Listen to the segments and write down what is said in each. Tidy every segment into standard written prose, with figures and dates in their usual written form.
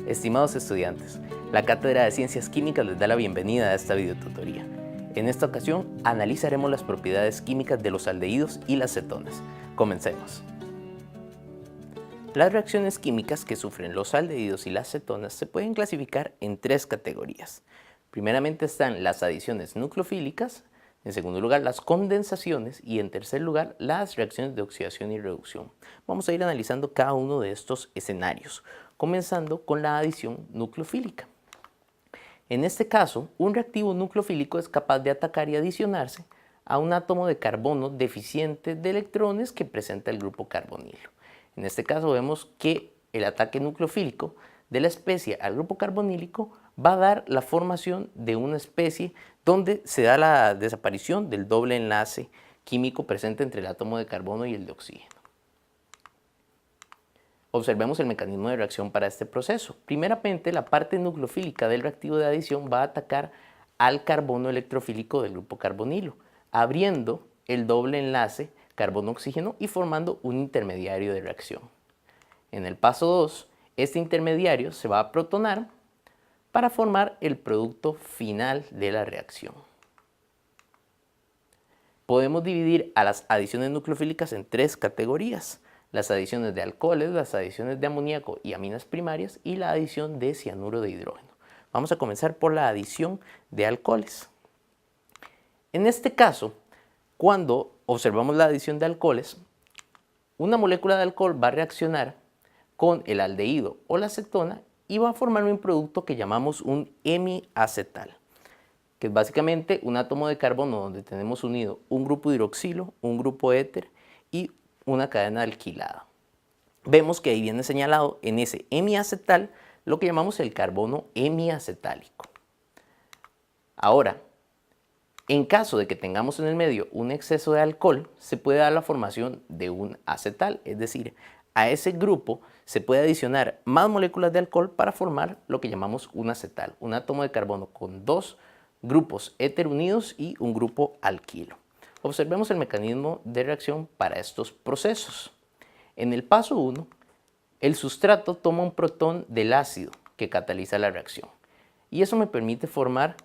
Estimados estudiantes, la Cátedra de Ciencias Químicas les da la bienvenida a esta videotutoría. En esta ocasión analizaremos las propiedades químicas de los aldehídos y las cetonas. Comencemos. Las reacciones químicas que sufren los aldehídos y las cetonas se pueden clasificar en tres categorías. Primeramente están las adiciones nucleofílicas, en segundo lugar las condensaciones y en tercer lugar las reacciones de oxidación y reducción. Vamos a ir analizando cada uno de estos escenarios, comenzando con la adición nucleofílica. En este caso, un reactivo nucleofílico es capaz de atacar y adicionarse a un átomo de carbono deficiente de electrones que presenta el grupo carbonilo. En este caso vemos que el ataque nucleofílico de la especie al grupo carbonílico va a dar la formación de una especie donde se da la desaparición del doble enlace químico presente entre el átomo de carbono y el de oxígeno. Observemos el mecanismo de reacción para este proceso. Primeramente, la parte nucleofílica del reactivo de adición va a atacar al carbono electrofílico del grupo carbonilo, abriendo el doble enlace carbono-oxígeno y formando un intermediario de reacción. En el paso 2, este intermediario se va a protonar para formar el producto final de la reacción. Podemos dividir a las adiciones nucleofílicas en tres categorías: las adiciones de alcoholes, las adiciones de amoníaco y aminas primarias y la adición de cianuro de hidrógeno. Vamos a comenzar por la adición de alcoholes. En este caso, cuando observamos la adición de alcoholes, una molécula de alcohol va a reaccionar con el aldehído o la cetona y va a formar un producto que llamamos un hemiacetal, que es básicamente un átomo de carbono donde tenemos unido un grupo hidroxilo, un grupo éter y una cadena alquilada. Vemos que ahí viene señalado en ese hemiacetal lo que llamamos el carbono hemiacetálico. Ahora, en caso de que tengamos en el medio un exceso de alcohol, se puede dar la formación de un acetal, es decir, a ese grupo se puede adicionar más moléculas de alcohol para formar lo que llamamos un acetal, un átomo de carbono con dos grupos éter unidos y un grupo alquilo. Observemos el mecanismo de reacción para estos procesos. En el paso 1, el sustrato toma un protón del ácido que cataliza la reacción y eso me permite formar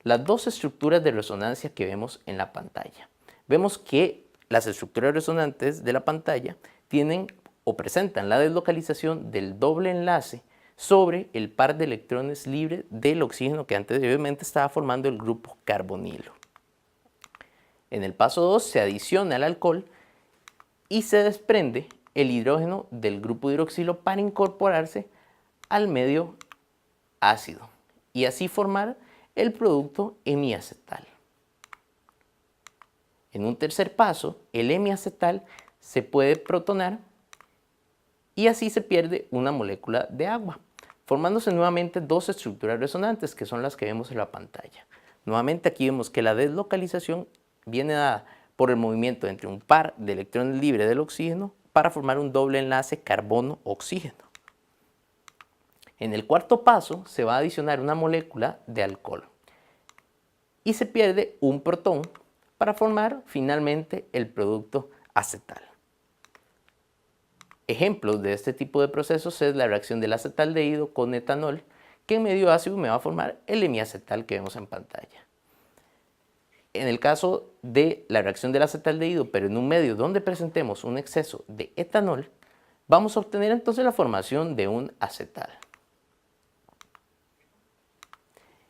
las dos estructuras de resonancia que vemos en la pantalla. Vemos que las estructuras resonantes de la pantalla tienen o presentan la deslocalización del doble enlace sobre el par de electrones libre del oxígeno que anteriormente estaba formando el grupo carbonilo. En el paso 2 se adiciona el alcohol y se desprende el hidrógeno del grupo hidroxilo para incorporarse al medio ácido y así formar el producto hemiacetal. En un tercer paso, el hemiacetal se puede protonar y así se pierde una molécula de agua, formándose nuevamente dos estructuras resonantes que son las que vemos en la pantalla. Nuevamente aquí vemos que la deslocalización viene dada por el movimiento entre un par de electrones libres del oxígeno para formar un doble enlace carbono-oxígeno. En el cuarto paso se va a adicionar una molécula de alcohol y se pierde un protón para formar finalmente el producto acetal. Ejemplos de este tipo de procesos es la reacción del acetaldehído con etanol, que en medio ácido me va a formar el hemiacetal que vemos en pantalla. En el caso de la reacción del acetaldehído, pero en un medio donde presentemos un exceso de etanol, vamos a obtener entonces la formación de un acetal.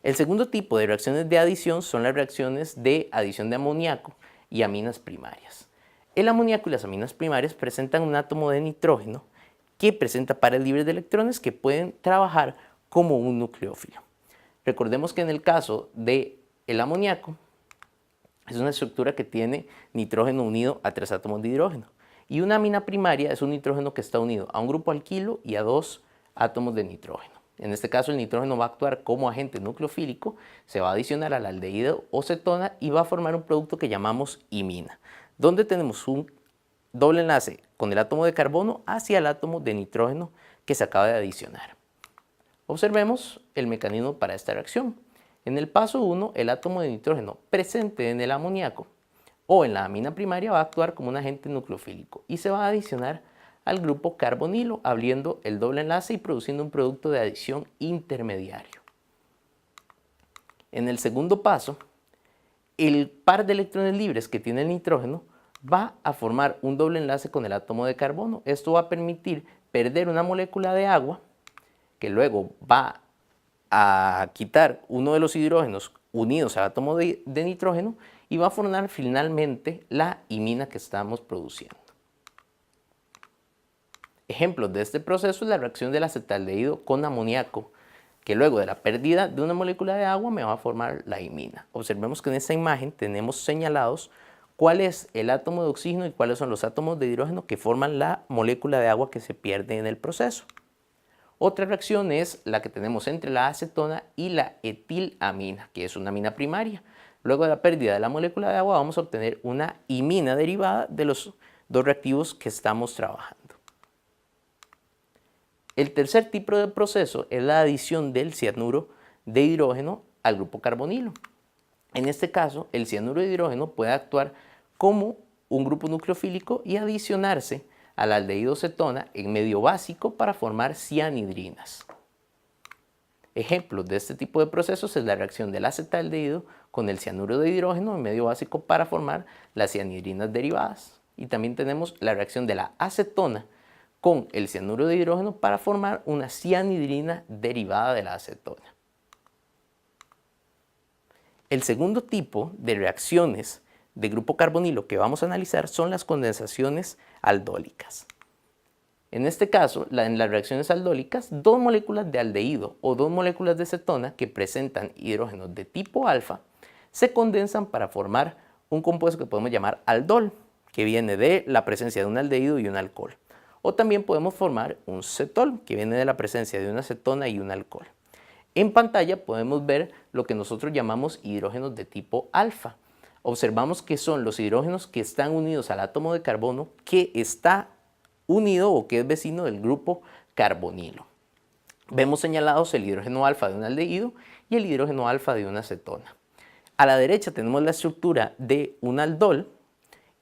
El segundo tipo de reacciones de adición son las reacciones de adición de amoníaco y aminas primarias. El amoníaco y las aminas primarias presentan un átomo de nitrógeno que presenta pares libres de electrones que pueden trabajar como un nucleófilo. Recordemos que en el caso del amoníaco es una estructura que tiene nitrógeno unido a 3 átomos de hidrógeno y una amina primaria es un nitrógeno que está unido a un grupo alquilo y a 2 átomos de nitrógeno. En este caso el nitrógeno va a actuar como agente nucleofílico, se va a adicionar al aldehído o cetona y va a formar un producto que llamamos imina, donde tenemos un doble enlace con el átomo de carbono hacia el átomo de nitrógeno que se acaba de adicionar. Observemos el mecanismo para esta reacción. En el paso 1, el átomo de nitrógeno presente en el amoníaco o en la amina primaria va a actuar como un agente nucleofílico y se va a adicionar al grupo carbonilo, abriendo el doble enlace y produciendo un producto de adición intermediario. En el segundo paso, el par de electrones libres que tiene el nitrógeno va a formar un doble enlace con el átomo de carbono. Esto va a permitir perder una molécula de agua que luego va a quitar uno de los hidrógenos unidos al átomo de nitrógeno y va a formar finalmente la imina que estamos produciendo. Ejemplos de este proceso es la reacción del acetaldehído con amoníaco, que luego de la pérdida de una molécula de agua me va a formar la imina. Observemos que en esta imagen tenemos señalados cuál es el átomo de oxígeno y cuáles son los átomos de hidrógeno que forman la molécula de agua que se pierde en el proceso. Otra reacción es la que tenemos entre la acetona y la etilamina, que es una amina primaria. Luego de la pérdida de la molécula de agua vamos a obtener una imina derivada de los dos reactivos que estamos trabajando. El tercer tipo de proceso es la adición del cianuro de hidrógeno al grupo carbonilo. En este caso, el cianuro de hidrógeno puede actuar como un grupo nucleofílico y adicionarse al aldehído cetona en medio básico para formar cianhidrinas. Ejemplos de este tipo de procesos es la reacción del acetaldehído con el cianuro de hidrógeno en medio básico para formar las cianhidrinas derivadas. Y también tenemos la reacción de la acetona con el cianuro de hidrógeno para formar una cianhidrina derivada de la acetona. El segundo tipo de reacciones de grupo carbonilo que vamos a analizar son las condensaciones aldólicas. En este caso, en las reacciones aldólicas, dos moléculas de aldehído o dos moléculas de cetona que presentan hidrógenos de tipo alfa se condensan para formar un compuesto que podemos llamar aldol, que viene de la presencia de un aldehído y un alcohol. O también podemos formar un cetol, que viene de la presencia de una cetona y un alcohol. En pantalla podemos ver lo que nosotros llamamos hidrógenos de tipo alfa. Observamos que son los hidrógenos que están unidos al átomo de carbono que está unido o que es vecino del grupo carbonilo. Vemos señalados el hidrógeno alfa de un aldehído y el hidrógeno alfa de una cetona. A la derecha tenemos la estructura de un aldol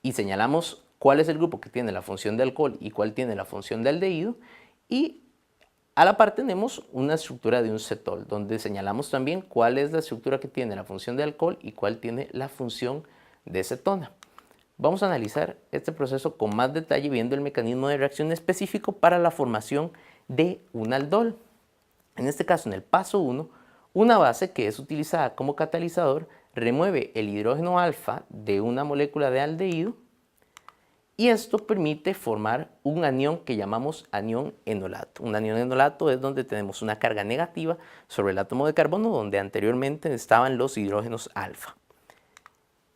y señalamos cuál es el grupo que tiene la función de alcohol y cuál tiene la función de aldehído, y a la par tenemos una estructura de un cetol, donde señalamos también cuál es la estructura que tiene la función de alcohol y cuál tiene la función de cetona. Vamos a analizar este proceso con más detalle viendo el mecanismo de reacción específico para la formación de un aldol. En este caso, en el paso 1, una base que es utilizada como catalizador remueve el hidrógeno alfa de una molécula de aldehído y esto permite formar un anión que llamamos anión enolato. Un anión enolato es donde tenemos una carga negativa sobre el átomo de carbono donde anteriormente estaban los hidrógenos alfa.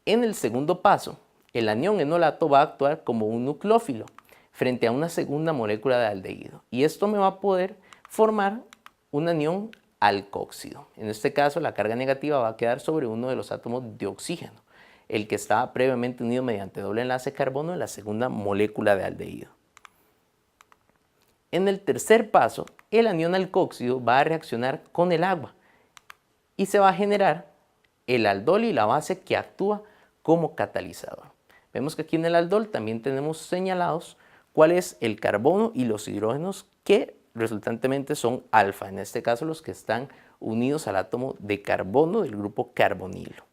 En el segundo paso, el anión enolato va a actuar como un nucleófilo frente a una segunda molécula de aldehído y esto me va a poder formar un anión alcóxido. En este caso, la carga negativa va a quedar sobre uno de los átomos de oxígeno, el que estaba previamente unido mediante doble enlace de carbono en la segunda molécula de aldehído. En el tercer paso, el anión alcóxido va a reaccionar con el agua y se va a generar el aldol y la base que actúa como catalizador. Vemos que aquí en el aldol también tenemos señalados cuál es el carbono y los hidrógenos que resultantemente son alfa, en este caso los que están unidos al átomo de carbono del grupo carbonilo.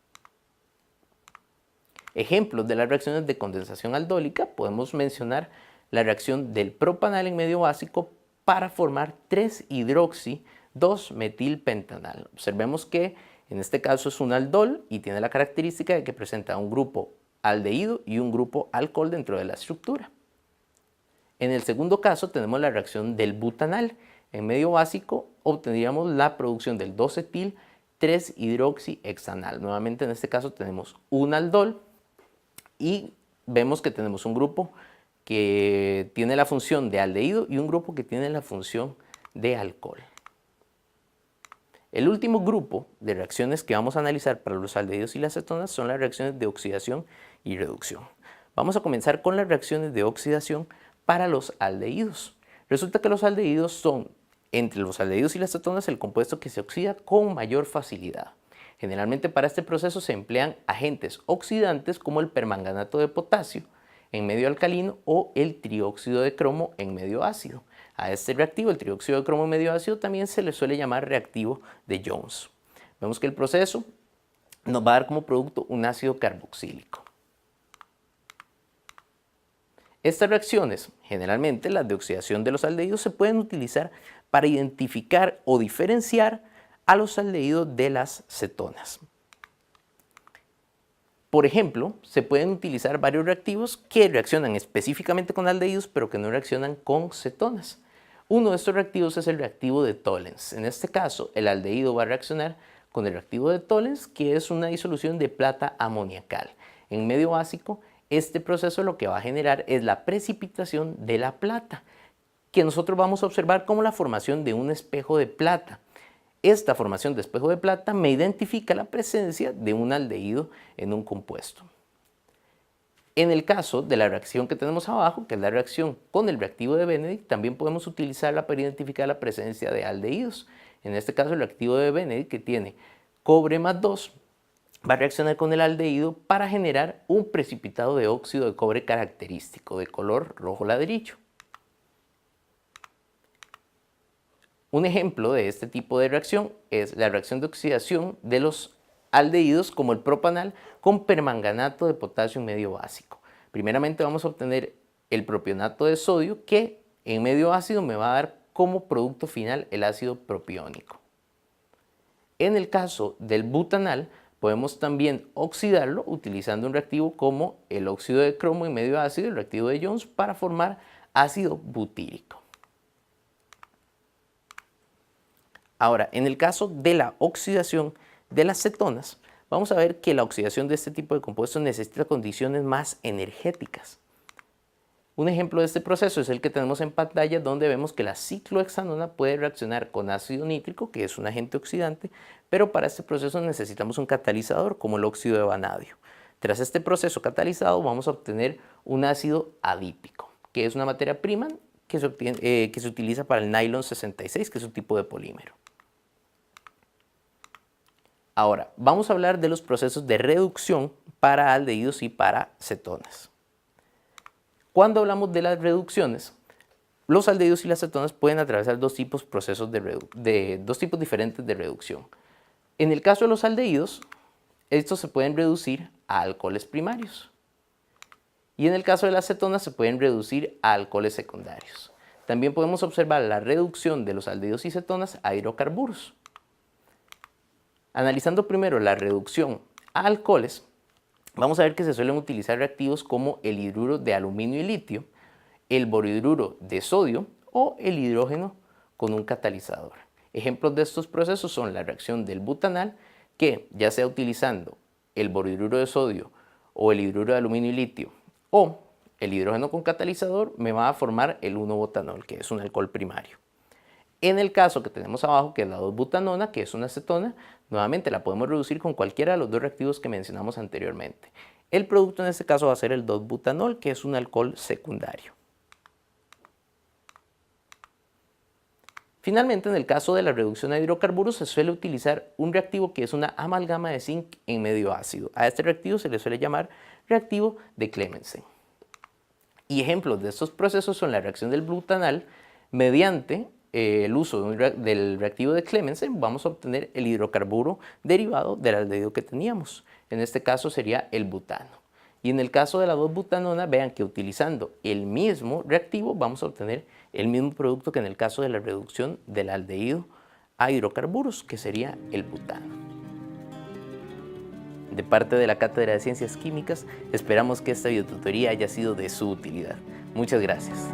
Ejemplos de las reacciones de condensación aldólica podemos mencionar la reacción del propanal en medio básico para formar 3-hidroxi-2-metilpentanal. Observemos que en este caso es un aldol y tiene la característica de que presenta un grupo aldehído y un grupo alcohol dentro de la estructura. En el segundo caso tenemos la reacción del butanal. En medio básico obtendríamos la producción del 2-etil-3-hidroxihexanal. Nuevamente en este caso tenemos un aldol y vemos que tenemos un grupo que tiene la función de aldehído y un grupo que tiene la función de alcohol. El último grupo de reacciones que vamos a analizar para los aldehídos y las cetonas son las reacciones de oxidación y reducción. Vamos a comenzar con las reacciones de oxidación para los aldehídos. Resulta que los aldehídos son, entre los aldehídos y las cetonas, el compuesto que se oxida con mayor facilidad. Generalmente para este proceso se emplean agentes oxidantes como el permanganato de potasio. en medio alcalino o el trióxido de cromo en medio ácido. A este reactivo, el trióxido de cromo en medio ácido, también se le suele llamar reactivo de Jones. Vemos que el proceso nos va a dar como producto un ácido carboxílico. Estas reacciones, generalmente las de oxidación de los aldehídos, se pueden utilizar para identificar o diferenciar a los aldehídos de las cetonas. Por ejemplo, se pueden utilizar varios reactivos que reaccionan específicamente con aldehídos, pero que no reaccionan con cetonas. Uno de estos reactivos es el reactivo de Tollens. En este caso, el aldehído va a reaccionar con el reactivo de Tollens, que es una disolución de plata amoniacal. En medio básico, este proceso lo que va a generar es la precipitación de la plata, que nosotros vamos a observar como la formación de un espejo de plata. Esta formación de espejo de plata me identifica la presencia de un aldehído en un compuesto. En el caso de la reacción que tenemos abajo, que es la reacción con el reactivo de Benedict, también podemos utilizarla para identificar la presencia de aldehídos. En este caso, el reactivo de Benedict, que tiene cobre más 2, va a reaccionar con el aldehído para generar un precipitado de óxido de cobre característico de color rojo ladrillo. Un ejemplo de este tipo de reacción es la reacción de oxidación de los aldehídos como el propanal con permanganato de potasio en medio básico. Primeramente vamos a obtener el propionato de sodio, que en medio ácido me va a dar como producto final el ácido propiónico. En el caso del butanal, podemos también oxidarlo utilizando un reactivo como el óxido de cromo en medio ácido, el reactivo de Jones, para formar ácido butírico. Ahora, en el caso de la oxidación de las cetonas, vamos a ver que la oxidación de este tipo de compuestos necesita condiciones más energéticas. Un ejemplo de este proceso es el que tenemos en pantalla, donde vemos que la ciclohexanona puede reaccionar con ácido nítrico, que es un agente oxidante, pero para este proceso necesitamos un catalizador como el óxido de vanadio. Tras este proceso catalizado vamos a obtener un ácido adípico, que es una materia prima que se utiliza para el nylon 66, que es un tipo de polímero. Ahora, vamos a hablar de los procesos de reducción para aldehídos y para cetonas. Cuando hablamos de las reducciones, los aldehídos y las cetonas pueden atravesar dos tipos diferentes de reducción. En el caso de los aldehídos, estos se pueden reducir a alcoholes primarios. Y en el caso de las cetonas se pueden reducir a alcoholes secundarios. También podemos observar la reducción de los aldehídos y cetonas a hidrocarburos. Analizando primero la reducción a alcoholes, vamos a ver que se suelen utilizar reactivos como el hidruro de aluminio y litio, el borhidruro de sodio o el hidrógeno con un catalizador. Ejemplos de estos procesos son la reacción del butanal, que ya sea utilizando el borhidruro de sodio o el hidruro de aluminio y litio o el hidrógeno con catalizador, me va a formar el 1-butanol, que es un alcohol primario. En el caso que tenemos abajo, que es la 2-butanona, que es una acetona, nuevamente la podemos reducir con cualquiera de los dos reactivos que mencionamos anteriormente. El producto en este caso va a ser el 2-butanol, que es un alcohol secundario. Finalmente, en el caso de la reducción a hidrocarburos, se suele utilizar un reactivo que es una amalgama de zinc en medio ácido. A este reactivo se le suele llamar reactivo de Clemmensen. Y ejemplos de estos procesos son la reacción del butanal. Mediante el uso del reactivo de Clemmensen vamos a obtener el hidrocarburo derivado del aldehído que teníamos. En este caso sería el butano. Y en el caso de la 2-butanona, vean que utilizando el mismo reactivo vamos a obtener el mismo producto que en el caso de la reducción del aldehído a hidrocarburos, que sería el butano. De parte de la Cátedra de Ciencias Químicas, esperamos que esta videotutoría haya sido de su utilidad. Muchas gracias.